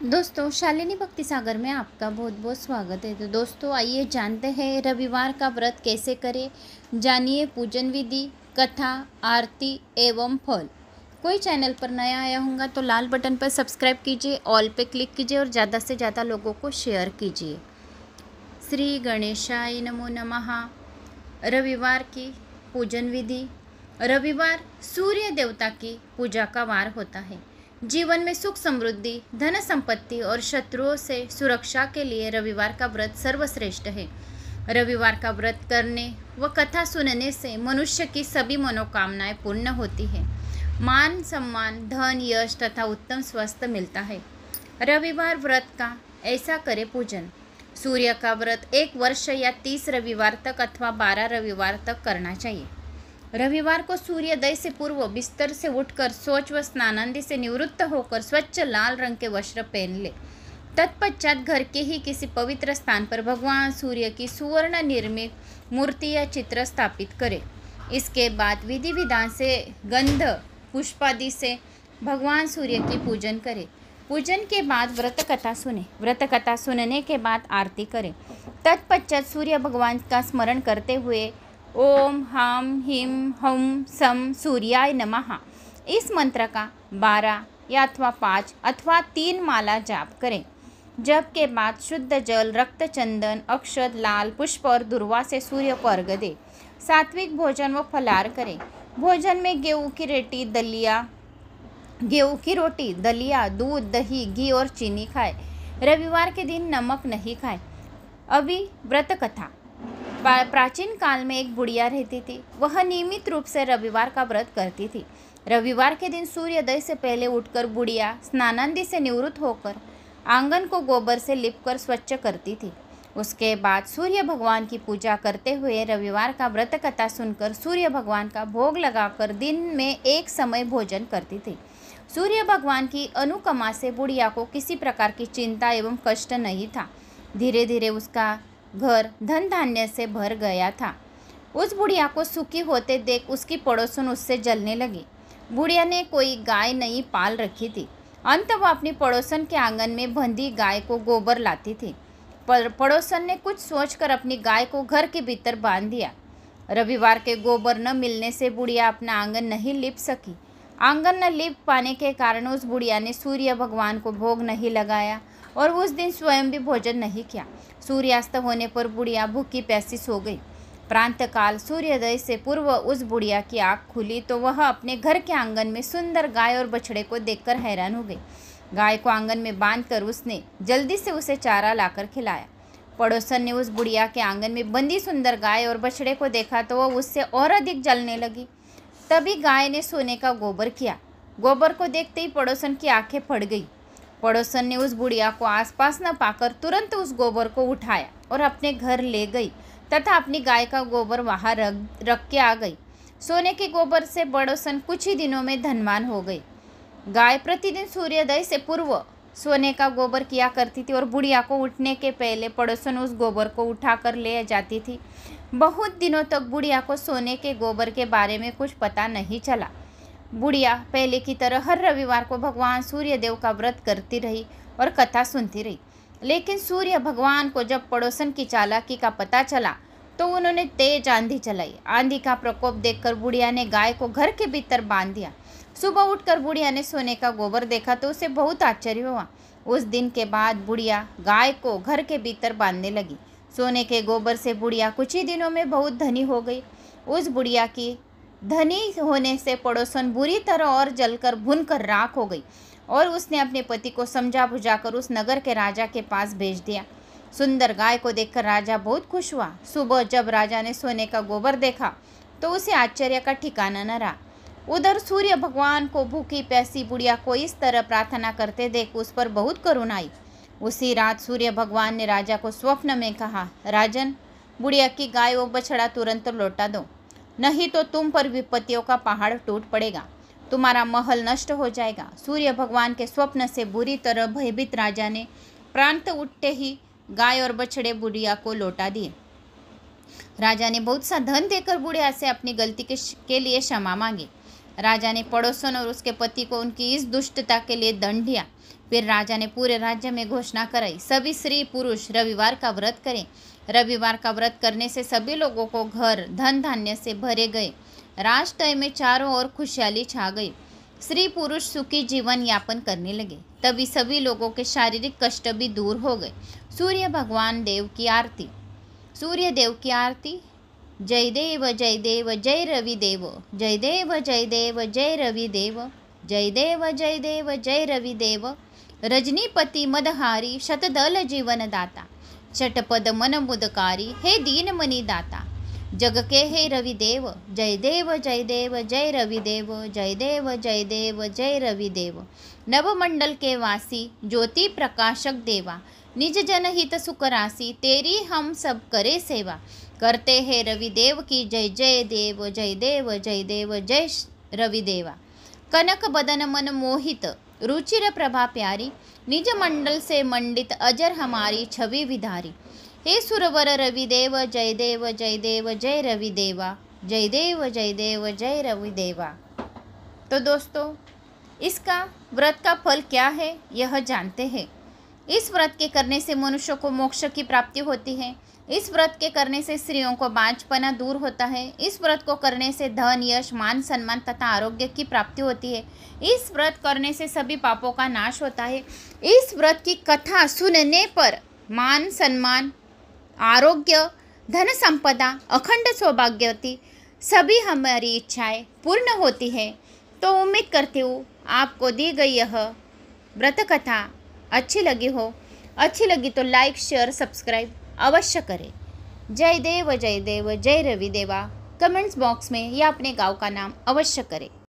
दोस्तों, शालिनी भक्ति सागर में आपका बहुत बहुत स्वागत है। तो दोस्तों, आइए जानते हैं रविवार का व्रत कैसे करें। जानिए पूजन विधि, कथा, आरती एवं फल। कोई चैनल पर नया आया होगा तो लाल बटन पर सब्सक्राइब कीजिए, ऑल पे क्लिक कीजिए और ज़्यादा से ज़्यादा लोगों को शेयर कीजिए। श्री गणेशाय नमो नमः। रविवार की पूजन विधि। रविवार सूर्य देवता की पूजा का वार होता है। जीवन में सुख समृद्धि, धन संपत्ति और शत्रुओं से सुरक्षा के लिए रविवार का व्रत सर्वश्रेष्ठ है। रविवार का व्रत करने व कथा सुनने से मनुष्य की सभी मनोकामनाएं पूर्ण होती है। मान सम्मान, धन, यश तथा उत्तम स्वास्थ्य मिलता है। रविवार व्रत का ऐसा करे पूजन। सूर्य का व्रत 1 वर्ष या 30 रविवार तक अथवा 12 रविवार तक करना चाहिए। रविवार को सूर्योदय से पूर्व बिस्तर से उठकर शौच व स्नानादि से निवृत्त होकर स्वच्छ लाल रंग के वस्त्र पहन ले। तत्पश्चात घर के ही किसी पवित्र स्थान पर भगवान सूर्य की सुवर्ण निर्मित मूर्ति या चित्र स्थापित करें। इसके बाद विधि विधान से गंध पुष्पादि से भगवान सूर्य की पूजन करें। पूजन के बाद व्रत कथा सुने। व्रत कथा सुनने के बाद आरती करें। तत्पश्चात सूर्य भगवान का स्मरण करते हुए ओम हम हिम हम सम सूर्याय नमः इस मंत्र का 12 या अथवा 5 अथवा 3 माला जाप करें। जप के बाद शुद्ध जल, रक्त, चंदन, अक्षत, लाल पुष्प और दुर्वा से सूर्य को अर्घ्य दे। सात्विक भोजन व फलाहार करें। भोजन में गेहूं की रोटी, दलिया, दूध, दही, घी और चीनी खाए। रविवार के दिन नमक नहीं खाए। अभी व्रत कथा। प्राचीन काल में एक बुढ़िया रहती थी। वह नियमित रूप से रविवार का व्रत करती थी। रविवार के दिन सूर्योदय से पहले उठकर बुढ़िया स्नानादि से निवृत्त होकर आंगन को गोबर से लिपकर स्वच्छ करती थी। उसके बाद सूर्य भगवान की पूजा करते हुए रविवार का व्रत कथा सुनकर सूर्य भगवान का भोग लगाकर दिन में एक समय भोजन करती थी। सूर्य भगवान की अनुकंपा से बुढ़िया को किसी प्रकार की चिंता एवं कष्ट नहीं था। धीरे धीरे उसका घर धन धान्य से भर गया था। उस बुढ़िया को सुखी होते देख उसकी पड़ोसन उससे जलने लगी। बुढ़िया ने कोई गाय नहीं पाल रखी थी। अंत वह अपनी पड़ोसन के आंगन में बंधी गाय को गोबर लाती थी। पड़ोसन ने कुछ सोचकर अपनी गाय को घर के भीतर बांध दिया। रविवार के गोबर न मिलने से बुढ़िया अपना आंगन नहीं लीप सकी। आंगन न लीप पाने के कारण उस बुढ़िया ने सूर्य भगवान को भोग नहीं लगाया और उस दिन स्वयं भी भोजन नहीं किया। सूर्यास्त होने पर बुढ़िया भूखी प्यासी सो गई। प्रातःकाल सूर्योदय से पूर्व उस बुढ़िया की आँख खुली तो वह अपने घर के आंगन में सुंदर गाय और बछड़े को देखकर हैरान हो गई। गाय को आंगन में बांधकर उसने जल्दी से उसे चारा लाकर खिलाया। पड़ोसन ने उस बुढ़िया के आंगन में बंधी सुंदर गाय और बछड़े को देखा तो वह उससे और अधिक जलने लगी। तभी गाय ने सोने का गोबर किया। गोबर को देखते ही पड़ोसन की आंखें फट गई। पड़ोसन ने उस बुढ़िया को आसपास न पाकर तुरंत उस गोबर को उठाया और अपने घर ले गई तथा अपनी गाय का गोबर वहाँ रख के आ गई। सोने के गोबर से पड़ोसन कुछ ही दिनों में धनवान हो गई। गाय प्रतिदिन सूर्योदय से पूर्व सोने का गोबर किया करती थी और बुढ़िया को उठने के पहले पड़ोसन उस गोबर को उठाकर ले जाती थी। बहुत दिनों तक बुढ़िया को सोने के गोबर के बारे में कुछ पता नहीं चला। बुढ़िया पहले की तरह हर रविवार को भगवान सूर्यदेव का व्रत करती रही और कथा सुनती रही। लेकिन सूर्य भगवान को जब पड़ोसन की चालाकी का पता चला तो उन्होंने तेज आंधी चलाई। आंधी का प्रकोप देखकर बुढ़िया ने गाय को घर के भीतर बांध दिया। सुबह उठकर बुढ़िया ने सोने का गोबर देखा तो उसे बहुत आश्चर्य हुआ। उस दिन के बाद बुढ़िया गाय को घर के भीतर बांधने लगी। सोने के गोबर से बुढ़िया कुछ ही दिनों में बहुत धनी हो गई। उस बुढ़िया की धनी होने से पड़ोसन बुरी तरह और जलकर भुनकर राख हो गई और उसने अपने पति को समझा बुझाकर उस नगर के राजा के पास भेज दिया। सुंदर गाय को देखकर राजा बहुत खुश हुआ। सुबह जब राजा ने सोने का गोबर देखा तो उसे आश्चर्य का ठिकाना न रहा। उधर सूर्य भगवान को भूखी प्यासी बुढ़िया को इस तरह प्रार्थना करते देख उस पर बहुत करुणा आई। उसी रात सूर्य भगवान ने राजा को स्वप्न में कहा, राजन, बुढ़िया की गाय व बछड़ा तुरंत लौटा दो, नहीं तो तुम पर विपत्तियों का पहाड़ टूट पड़ेगा, तुम्हारा महल नष्ट हो जाएगा। सूर्य भगवान के स्वप्न से बुरी तरह भयभीत राजा ने प्रांत उठते ही गाय और बछड़े बुढ़िया को लौटा दिए। राजा ने बहुत सा धन देकर बुढ़िया से अपनी गलती के लिए क्षमा मांगी। राजा ने पड़ोसन और उसके पति को उनकी इस दुष्टता के लिए दंड दिया। फिर राजा ने पूरे राज्य में घोषणा कराई, सभी स्त्री पुरुष रविवार का व्रत करें। रविवार का व्रत करने से सभी लोगों को घर धन धान्य से भरे गए। राजतय में चारों ओर खुशहाली छा गई। स्त्री पुरुष सुखी जीवन यापन करने लगे। तभी सभी लोगों के शारीरिक कष्ट भी दूर हो गए। सूर्य भगवान देव की आरती। सूर्य देव की आरती। जय देव जय देव जय रवि देव, जय देव जय देव जय रवि देव, जय देव जय देव जय रवि देव। रजनीपति मदहारी शतदल जीवन दाता, षटपद मन मुदकारी हे दीन मनी दाता। जग के हे रवि देव, जय देव जय देव जय रवि देव, जय देव जय देव जय रवि देव। नवमंडल के वासी ज्योति प्रकाशक देवा, निज जन हित सुख राशि, तेरी हम सब करे सेवा। करते हैं रवि देव की जय, जय देव जय देव जय देव जय रवि देवा। कनक बदन मन मोहित रुचिर प्रभा प्यारी, निज मंडल से मंडित अजर हमारी छवि विधारी। हे सुरवर रवि देव, जय देव जय देव जय रवि देवा, जय देव जय देव जय रवि देवा। तो दोस्तों, इसका व्रत का फल क्या है यह जानते हैं। इस व्रत के करने से मनुष्य को मोक्ष की प्राप्ति होती है। इस व्रत के करने से स्त्रियों को बांझपना दूर होता है। इस व्रत को करने से धन यश मान सम्मान तथा आरोग्य की प्राप्ति होती है। इस व्रत करने से सभी पापों का नाश होता है। इस व्रत की कथा सुनने पर मान सम्मान, आरोग्य, धन संपदा, अखंड सौभाग्यवती सभी हमारी इच्छाएं पूर्ण होती है। तो उम्मीद करती हूँ आपको दी गई यह व्रत कथा अच्छी लगी हो। अच्छी लगी तो लाइक शेयर सब्सक्राइब अवश्य करें। जय देव जय देव जय रवि देवा कमेंट्स बॉक्स में या अपने गांव का नाम अवश्य करें।